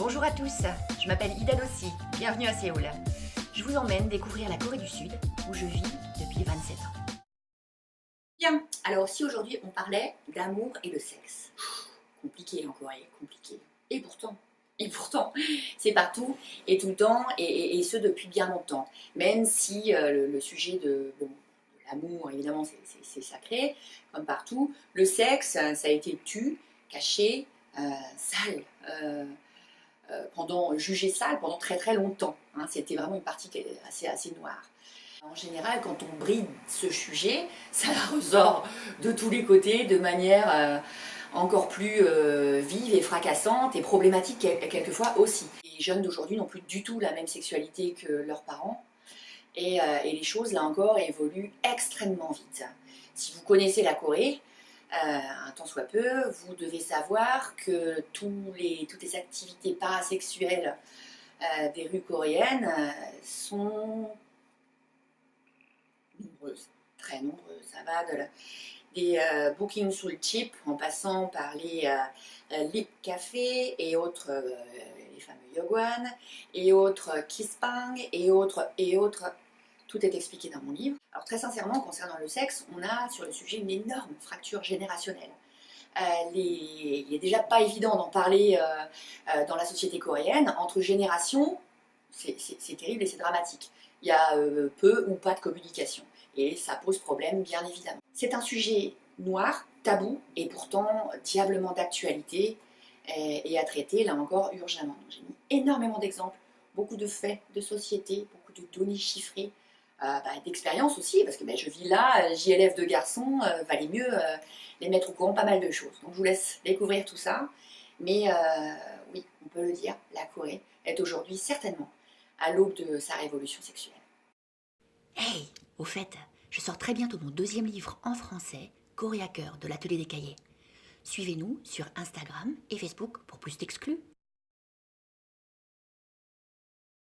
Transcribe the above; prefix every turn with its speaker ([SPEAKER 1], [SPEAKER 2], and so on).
[SPEAKER 1] Bonjour à tous, je m'appelle Ida Dossi, bienvenue à Séoul. Je vous emmène découvrir la Corée du Sud, où je vis depuis 27 ans. Bien, alors si aujourd'hui on parlait d'amour et de sexe, compliqué en Corée, compliqué. Et pourtant, c'est partout et tout le temps, et ce depuis bien longtemps. Même si le sujet de l'amour, évidemment, c'est sacré, comme partout, le sexe, ça a été tu, caché, sale. Jugé sale pendant très très longtemps. Hein. C'était vraiment une partie assez noire. En général, quand on bride ce sujet, ça ressort de tous les côtés de manière encore plus vive et fracassante et problématique quelquefois aussi. Les jeunes d'aujourd'hui n'ont plus du tout la même sexualité que leurs parents et les choses, là encore, évoluent extrêmement vite. Si vous connaissez la Corée, un tant soit peu, vous devez savoir que toutes les activités parasexuelles des rues coréennes sont nombreuses, très nombreuses. Ça va des bookings sous le chip en passant par les lip café et autres, les fameux yogwan, et autres kispang et autres. Tout est expliqué dans mon livre. Alors très sincèrement, concernant le sexe, on a sur le sujet une énorme fracture générationnelle. Il n'est déjà pas évident d'en parler dans la société coréenne. Entre générations, c'est terrible et c'est dramatique. Il y a peu ou pas de communication. Et ça pose problème, bien évidemment. C'est un sujet noir, tabou, et pourtant diablement d'actualité et à traiter, là encore, urgemment. J'ai mis énormément d'exemples, beaucoup de faits de société, beaucoup de données chiffrées, d'expérience aussi, parce que je vis là, j'y élève deux garçons, valait mieux les mettre au courant pas mal de choses. Donc je vous laisse découvrir tout ça. Mais oui, on peut le dire, la Corée est aujourd'hui certainement à l'aube de sa révolution sexuelle.
[SPEAKER 2] Hey, au fait, je sors très bientôt mon deuxième livre en français, Corée à cœur de l'atelier des cahiers. Suivez-nous sur Instagram et Facebook pour plus d'exclus.